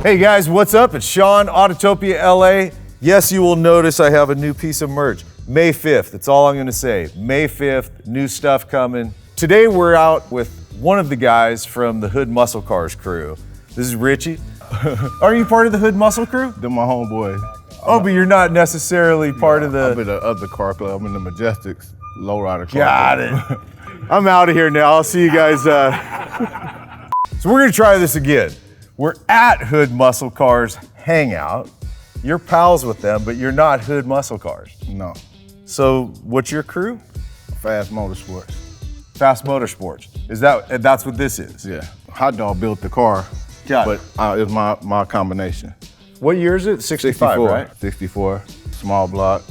Hey guys, what's up? It's Sean, Autotopia LA. Yes, you will notice I have a new piece of merch. May 5th, that's all I'm gonna say. May 5th, new stuff coming. Today we're out with one of the guys from the Hood Muscle Cars crew. This is Richy. Are you part of the Hood Muscle crew? They're my homeboy. Oh, but you're not necessarily part of the... I'm in the other car club. I'm in the Majestics Lowrider car Got club. it. I'm out of here now. I'll see you guys. So we're gonna try this again. We're at Hood Muscle Cars Hangout. You're pals with them, but you're not Hood Muscle Cars. No. So what's your crew? Fast Motorsports. Fast Motorsports. That's what this is? Yeah. Hot Dog built the car, Got it. but it's my combination. What year is it? 65, right? 64, small block.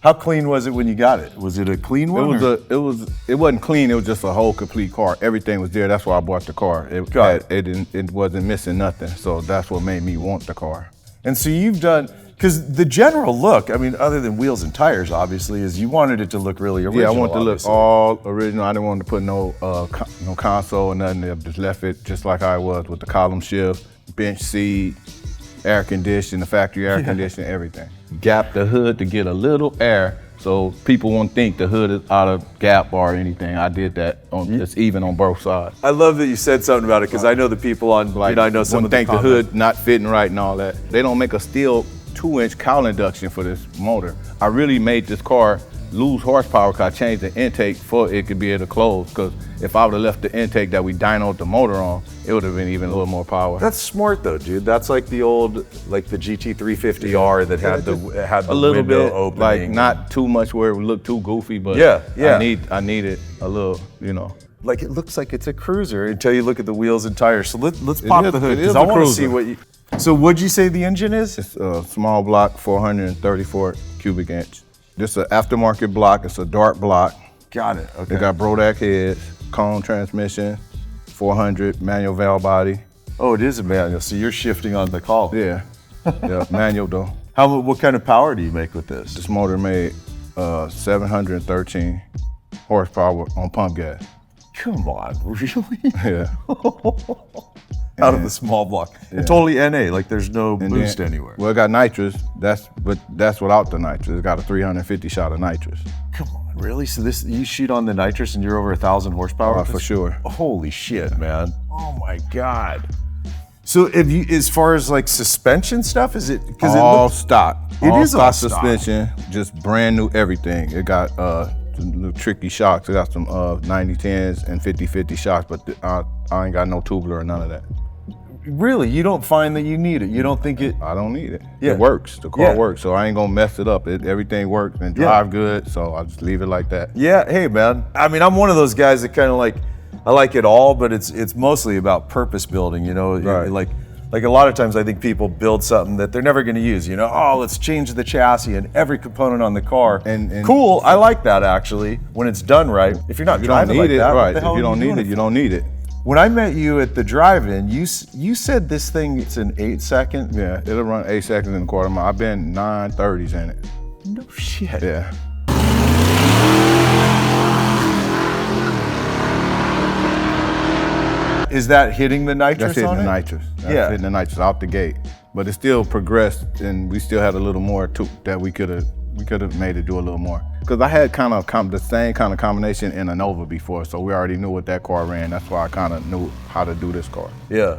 How clean was it when you got it? Was it a clean one? It wasn't clean. It was just a whole complete car. Everything was there. That's why I bought the car. It wasn't missing nothing. So that's what made me want the car. And so you've done, because the general look, I mean, other than wheels and tires, obviously, is you wanted it to look really original. Yeah, I wanted to look obviously. all original. I didn't want to put no console or nothing. I just left it just like I was with the column shift, bench seat, air conditioning, the factory air conditioning, everything. Gap the hood to get a little air so people won't think the hood is out of gap or anything. I did that. It's even on both sides. I love that you said something about it because I know the people on, I know some of the think the hood not fitting right and all that. They don't make a steel 2-inch cowl induction for this motor. I really made this car lose horsepower because I changed the intake for it could be able to close. Because if I would have left the intake that we dynoed the motor on, it would have been even a little more power. That's smart though, dude. That's like the old, like the GT350R that had the a little window bit, opening. like not too much where it would look too goofy, but yeah. I needed a little, you know. Like it looks like it's a cruiser until you look at the wheels and tires. So let's pop the hood it is because I a want to cruiser. see what you. So what'd you say the engine is? It's a small block, 434 cubic inch. This is an aftermarket block. It's a dart block. Got it. Okay. It got Brodak heads, cone transmission, 400 manual valve body. Oh, it is a manual. So you're shifting on the call. Yeah, yeah, manual though. What kind of power do you make with this? This motor made 713 horsepower on pump gas. Come on, really? Yeah. Out of the small block. Yeah. And totally NA, like there's no And boost then- anywhere. Well, it got nitrous. That's without the nitrous. It got a 350 shot of nitrous. Come on, really? So this you shoot on the nitrous and you're over 1,000 horsepower? For sure. Holy shit, man. Oh my God. So if you, as far as like suspension stuff, is it, because All stock. It all is all stock stock. suspension, just brand new everything. It got some little tricky shocks. It got some 90-10s and 50-50 shocks, but I ain't got no tubular or none of that. really, you don't find that you need it? You don't think it? I don't need it. Yeah. It works. The car Yeah. works, so I ain't gonna mess it up. Everything works and Yeah. drive good, so I'll just leave it like that. Yeah, hey man. I mean, I'm one of those guys that kind of like, I like it all, but it's mostly about purpose building, you know? Right. Like a lot of times I think people build something that they're never gonna use, you know? Oh, let's change the chassis and every component on the car. And cool, I like that actually, when it's done right. If you're not If you don't driving need like it, that, what right? the If hell you are don't need doing it, you don't need it. When I met you at the drive-in, you said this thing, it's an 8-second? Yeah, it'll run 8 seconds in a quarter mile. I've been 930s in it. No shit. Yeah. Is that hitting the nitrous That's hitting on the it? nitrous. That's Yeah. hitting the nitrous out the gate. But it still progressed, and we still had a little more that we could have made it do a little more. Because I had kind of the same kind of combination in a Nova before, so we already knew what that car ran. That's why I kind of knew how to do this car. Yeah.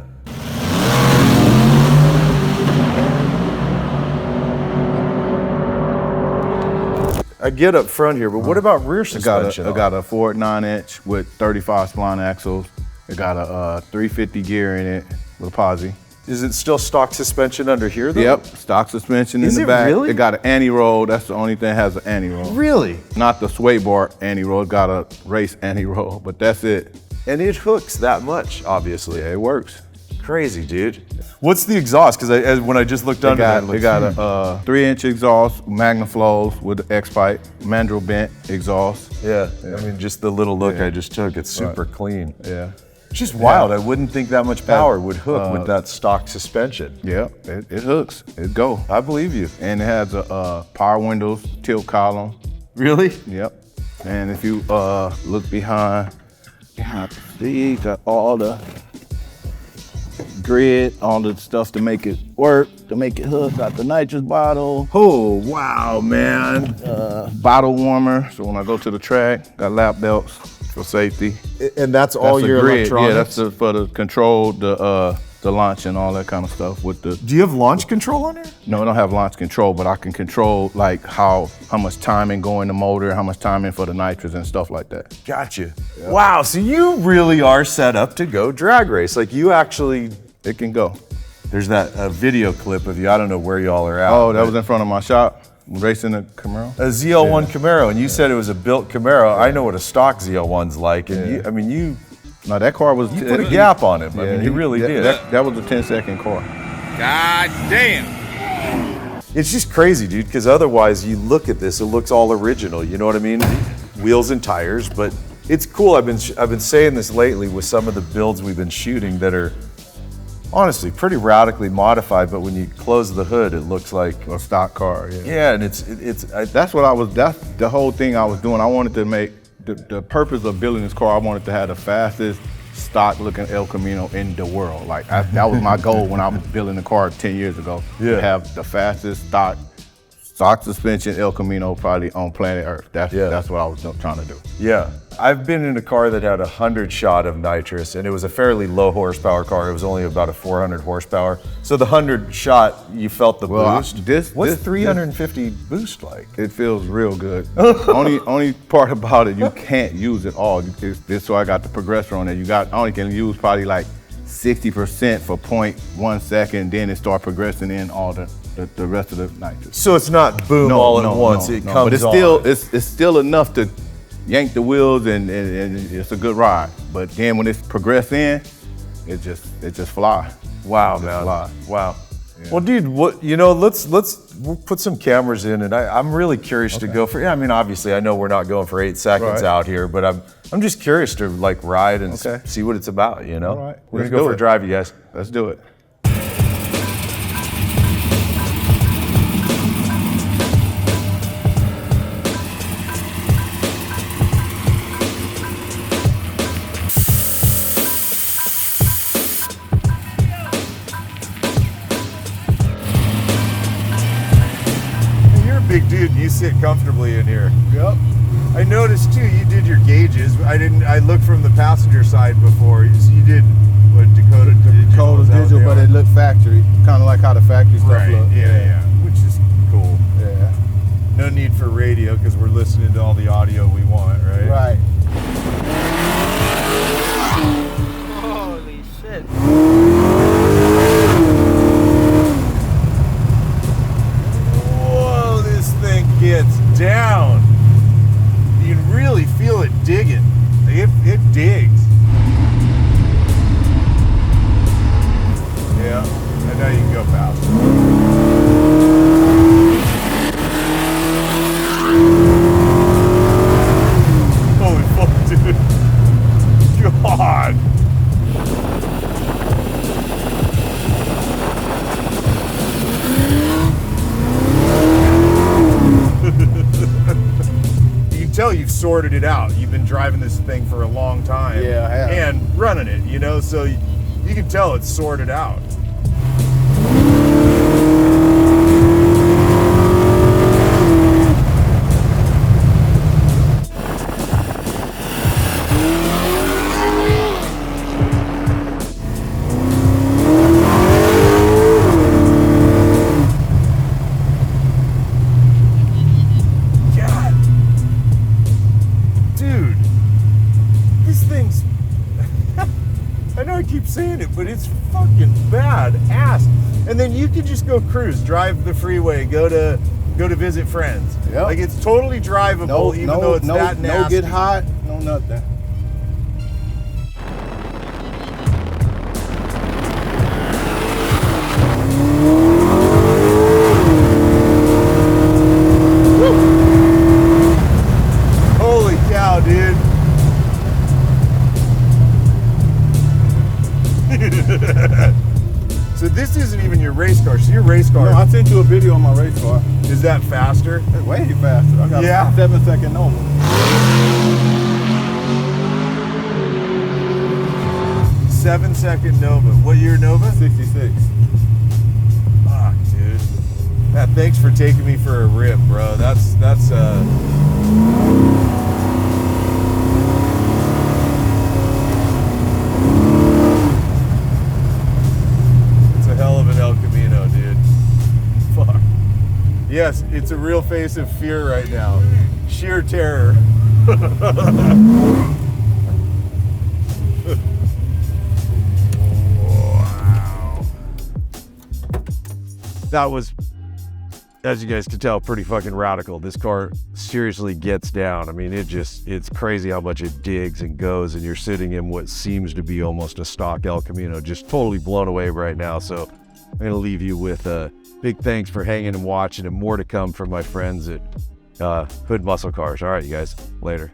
I get up front here, but what about rear suspension? It got a Ford 9-inch with 35 spline axles. It got a 350 gear in it with a posi. Is it still stock suspension under here though? Yep, stock suspension Is in it the back. really? It got an anti-roll. That's the only thing that has an anti-roll. Really? Not the sway bar anti-roll. It got a race anti-roll, but that's it. And it hooks that much, obviously. Yeah, it works. Crazy, dude. What's the exhaust? Because when I just looked under It got a 3-inch exhaust, Magnaflows with the X-pipe, mandrel bent exhaust. Yeah, I mean, just the little look I just took, it's super clean. Yeah. It's just wild. I wouldn't think that much power would hook with that stock suspension. Yeah, it hooks. It go. I believe you. And it has a power windows, tilt column. Really? Yep. And if you look behind, you got all the grid, all the stuff to make it work, to make it hook. Got the nitrous bottle. Oh, wow, man. Bottle warmer, so when I go to the track, got lap belts for safety. And that's all That's your grid. electronics? Yeah, that's for the control, the launch and all that kind of stuff with the. Do you have launch control on there? No, I don't have launch control, but I can control like how much timing go in the motor, how much timing for the nitrous and stuff like that. Gotcha. Yeah. Wow, so you really are set up to go drag race. Like you actually, It can go. there's that video clip of you, I don't know where y'all are at. Oh, that was in front of my shop, racing a Camaro. A ZL1 Camaro, and you said it was a built Camaro. I know what a stock ZL1's like, and you No, that car was. put a gap on it. I mean, you really did. That was a 10-second car. God damn. It's just crazy, dude, because otherwise you look at this, it looks all original, you know what I mean? Wheels and tires, but it's cool. I've been saying this lately with some of the builds we've been shooting that are honestly pretty radically modified, but when you close the hood, it looks like A stock car, yeah. yeah, and That's the whole thing I was doing. I wanted to make, the purpose of building this car, I wanted to have the fastest stock looking El Camino in the world. Like that was my goal when I was building the car 10 years ago. Yeah. To have the fastest stock suspension El Camino probably on planet Earth. That's what I was trying to do. yeah. I've been in a car that had 100 shot of nitrous, and it was a fairly low horsepower car. It was only about a 400 horsepower. So the 100 shot, you felt the boost. What's 350 boost like? It feels real good. only part about it, you can't use it all. This so I got the progressor on it. I only can use probably like 60% for 0.1 second, then it start progressing in all the rest of the nitrous. So it's not boom all at once. It comes but it's on. still it's still enough to yank the wheels and it's a good ride. But then when it's progress in, it just fly. Wow, It just man. fly. Wow. Well, dude, we'll put some cameras in, and I'm really curious to go for. Yeah, I mean, obviously, I know we're not going for 8 seconds Right. out here, but I'm just curious to like ride and see what it's about. You know, All right. we're Let's gonna go do for a it. drive, you guys. Let's do it. You're a big dude. You sit comfortably in here. Yep. I noticed too. You did your gauges. I looked from the passenger side before. You did what Dakota Cold is that what digital, they but are? it looked factory. Kind of like how the factory stuff Right. look. Yeah, which is cool. Yeah. No need for radio because we're listening to all the audio we want, right? Right. Holy shit. Whoa, this thing gets down. You can really feel it digging. It digs. Yeah, I know you can go faster. Holy fuck, dude. God. You can tell you've sorted it out. You've been driving this thing for a long time. Yeah, I have. And running it, you know, so you can tell it's sorted out. God. Dude. This thing's I know I keep saying it, but it's fucking bad ass. And then you could just go cruise, drive the freeway, go to visit friends. Yep. Like it's totally drivable, even though it's that no nasty. get hot, no nothing. Holy cow, dude. So this isn't even your race car. So your race car, No, I sent you a video on my race car. is that faster? It's way faster. I got Yeah. a 7-second normal. 7-second Nova. What year Nova? 66. Fuck, dude. Yeah, thanks for taking me for a rip, bro. That's It's a hell of an El Camino, dude. Fuck. Yes, it's a real face of fear right now. Sheer terror. Wow. That was, as you guys can tell, pretty fucking radical. This car seriously gets down. I mean, it's crazy how much it digs and goes, and you're sitting in what seems to be almost a stock El Camino. Just totally blown away right now. So I'm gonna leave you with a big thanks for hanging and watching, and more to come from my friends at Hood Muscle Cars. All right, you guys, later.